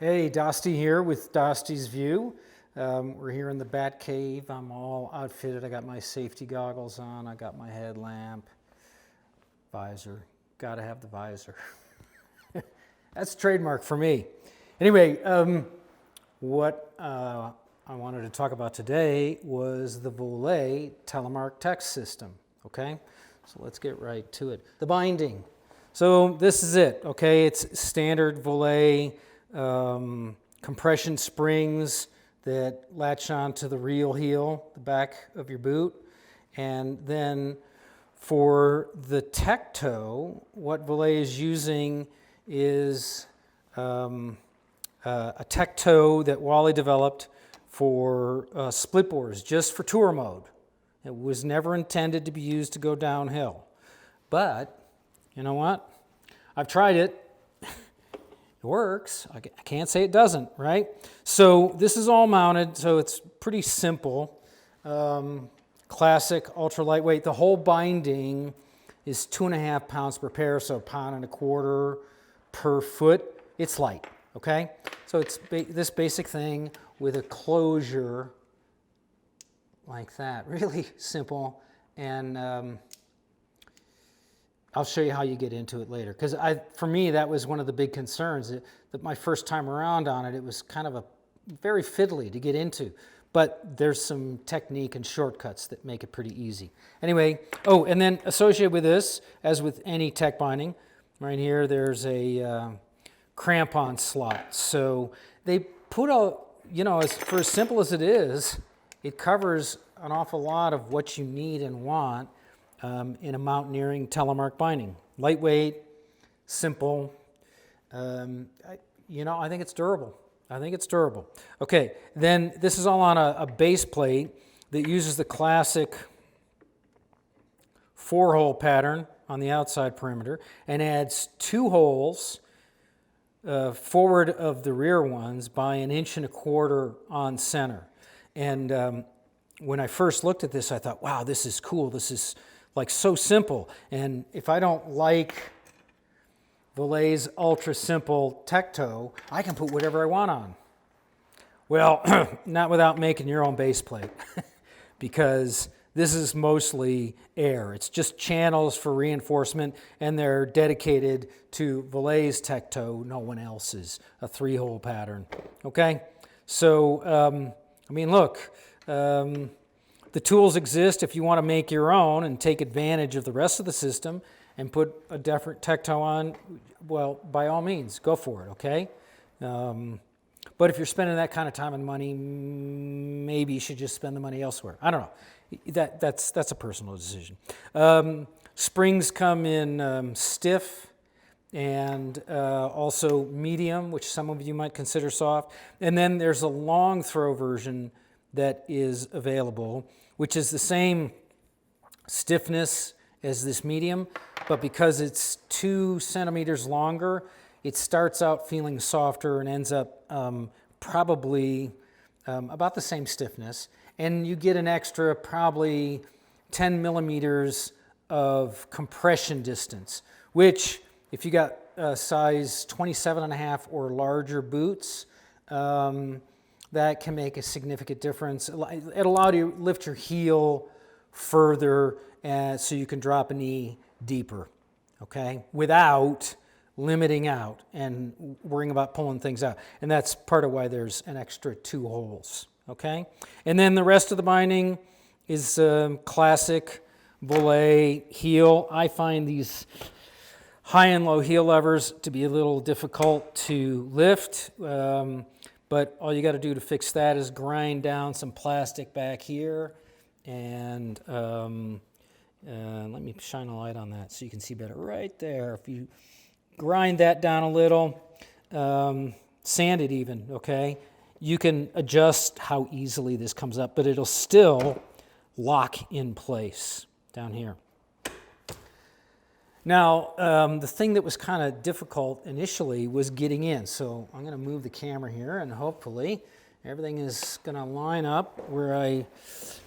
Hey, Dostie here with Dostie's View. We're here in the Bat Cave. I'm all outfitted. I got my safety goggles on. I got my headlamp, visor. Gotta have the visor. That's trademark for me. Anyway, what I wanted to talk about today was the Voile Telemark text system. Okay, so let's get right to it. The binding. So this is it. Okay, it's standard Voile. Compression springs that latch onto the real heel, the back of your boot. And then for the tech toe, what Voile is using is a tech toe that Wally developed for split boards, just for tour mode. It was never intended to be used to go downhill. But, you know what? I've tried it. It works. I can't say it doesn't, right? So this is all mounted, so it's pretty simple. Classic, ultra lightweight. The whole binding is 2.5 pounds per pair, so 1.25 pounds per foot. It's light, okay? So it's this basic thing with a closure like that. Really simple, and I'll show you how you get into it later. Because for me, that was one of the big concerns. That my first time around on it, it was kind of very fiddly to get into. But there's some technique and shortcuts that make it pretty easy. Anyway, oh, and then associated with this, as with any tech binding, right here, there's a crampon slot. So they put for as simple as it is, it covers an awful lot of what you need and want in a mountaineering telemark binding. Lightweight, simple. I think it's durable. Okay, then this is all on a base plate that uses the classic 4-hole pattern on the outside perimeter and adds 2 holes forward of the rear ones by 1.25 inches on center. And when I first looked at this, I thought, wow, this is cool. This is like so simple. And if I don't like Voile's ultra simple tech toe, I can put whatever I want on. Well, not without making your own base plate, because this is mostly air. It's just channels for reinforcement, and they're dedicated to Voile's tech toe, no one else's, a 3-hole pattern. Okay, so look. The tools exist if you want to make your own and take advantage of the rest of the system and put a different tech toe on. Well, by all means, go for it, okay? But if you're spending that kind of time and money, maybe you should just spend the money elsewhere. I don't know. That's a personal decision. Springs come in stiff and also medium, which some of you might consider soft. And then there's a long throw version that is available, which is the same stiffness as this medium, but because it's 2 centimeters longer, it starts out feeling softer and ends up probably about the same stiffness, and you get an extra probably 10 millimeters of compression distance, which if you got size 27.5 or larger boots, that can make a significant difference. It allowed you to lift your heel further so you can drop a knee deeper, okay, without limiting out and worrying about pulling things out. And that's part of why there's an extra 2 holes, okay? And then the rest of the binding is classic Voile heel. I find these high and low heel levers to be a little difficult to lift. But all you got to do to fix that is grind down some plastic back here, and let me shine a light on that so you can see better. Right there. If you grind that down a little, sand it even, okay, you can adjust how easily this comes up, but it'll still lock in place down here. Now, the thing that was kind of difficult initially was getting in. So I'm going to move the camera here, and hopefully everything is going to line up where I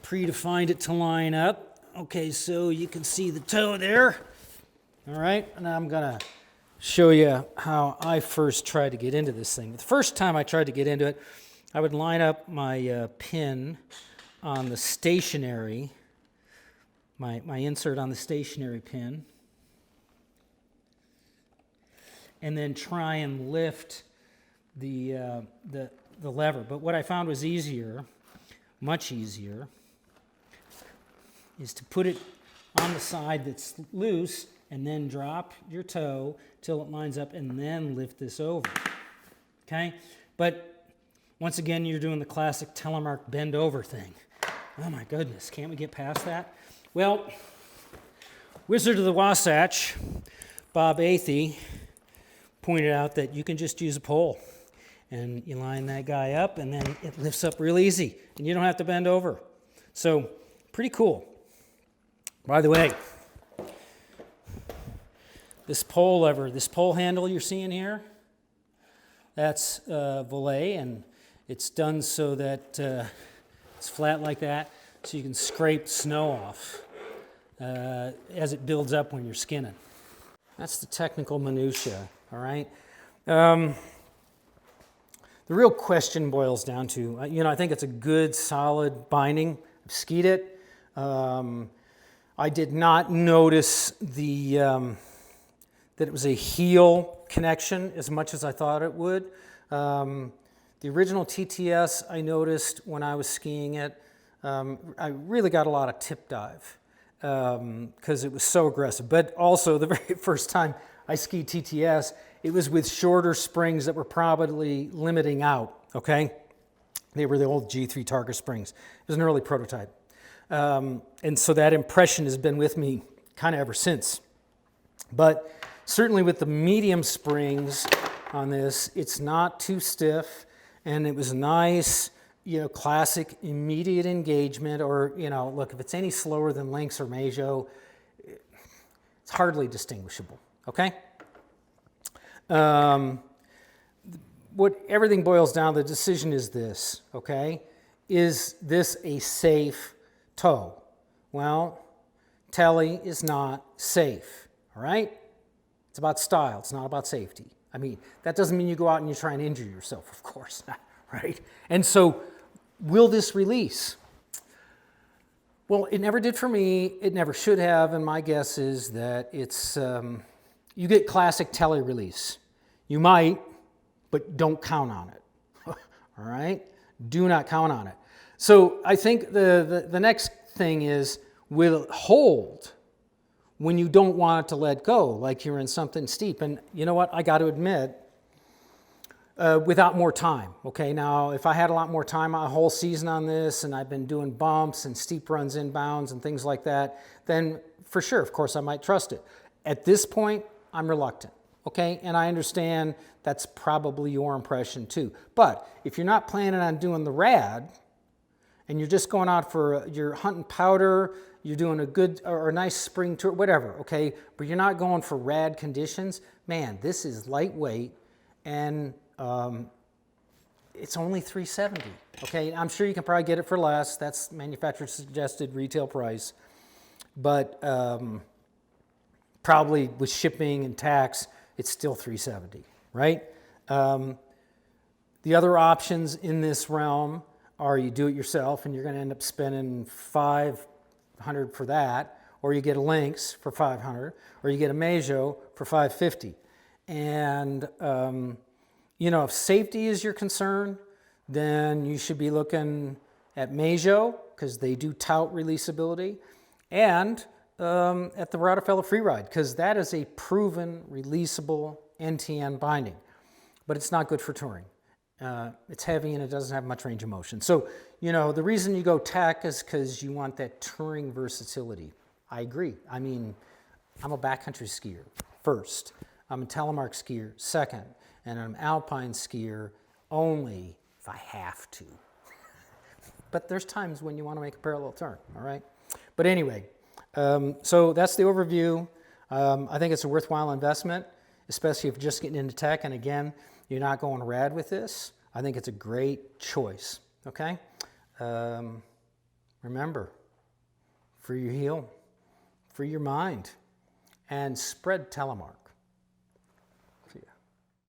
predefined it to line up. Okay, so you can see the toe there. All right, and I'm going to show you how I first tried to get into this thing. The first time I tried to get into it, I would line up my pin on the stationary, my insert on the stationary pin, and then try and lift the lever. But what I found was easier, much easier, is to put it on the side that's loose and then drop your toe till it lines up and then lift this over, okay? But once again, you're doing the classic Telemark bend over thing. Oh my goodness, can't we get past that? Well, Wizard of the Wasatch, Bob Athey, pointed out that you can just use a pole and you line that guy up and then it lifts up real easy and you don't have to bend over. So, pretty cool. By the way, this pole lever, this pole handle you're seeing here, that's Voile, and it's done so that it's flat like that, so you can scrape snow off as it builds up when you're skinning. That's the technical minutia, all right? The real question boils down to, I think it's a good, solid binding. I've skied it. I did not notice that it was a heel connection as much as I thought it would. The original TTS I noticed when I was skiing it, I really got a lot of tip dive because it was so aggressive. But also the very first time I skied TTS, it was with shorter springs that were probably limiting out, okay? They were the old G3 Targa springs. It was an early prototype. And so that impression has been with me kind of ever since. But certainly with the medium springs on this, it's not too stiff, and it was nice, classic immediate engagement, or, look, if it's any slower than Lynx or Meijo, it's hardly distinguishable, okay? What everything boils down, the decision is this, okay? Is this a safe toe? Well, Tele is not safe, all right? It's about style, it's not about safety. I mean, that doesn't mean you go out and you try and injure yourself, of course, right? And so, will this release? Well, it never did for me, it never should have, and my guess is that it's, you get classic Tele release. You might, but don't count on it, all right? Do not count on it. So I think the next thing is, will it hold when you don't want it to let go, like you're in something steep? And you know what, I got to admit, without more time, okay? Now, if I had a lot more time, a whole season on this, and I've been doing bumps and steep runs inbounds and things like that, then for sure, of course, I might trust it. At this point, I'm reluctant, okay? And I understand that's probably your impression too. But if you're not planning on doing the rad, and you're just going out for, you're hunting powder, you're doing a good or a nice spring tour, whatever, okay? But you're not going for rad conditions, man, this is lightweight, and it's only $370, okay? I'm sure you can probably get it for less. That's manufacturer suggested retail price. But probably with shipping and tax, it's still $370, right? The other options in this realm are you do it yourself and you're going to end up spending $500 for that, or you get a Lynx for $500, or you get a Meijo for $550. And if safety is your concern, then you should be looking at Meijo because they do tout releasability, and at the Rotterfeller Freeride because that is a proven releasable NTN binding, but it's not good for touring. It's heavy and it doesn't have much range of motion. So, the reason you go tech is because you want that touring versatility. I agree. I mean, I'm a backcountry skier first. I'm a Telemark skier second. And I'm an alpine skier only if I have to. But there's times when you want to make a parallel turn, all right? But anyway, so that's the overview. I think it's a worthwhile investment, especially if you're just getting into tech. And again, you're not going rad with this. I think it's a great choice, okay? Remember, free your heel, free your mind, and spread Telemark.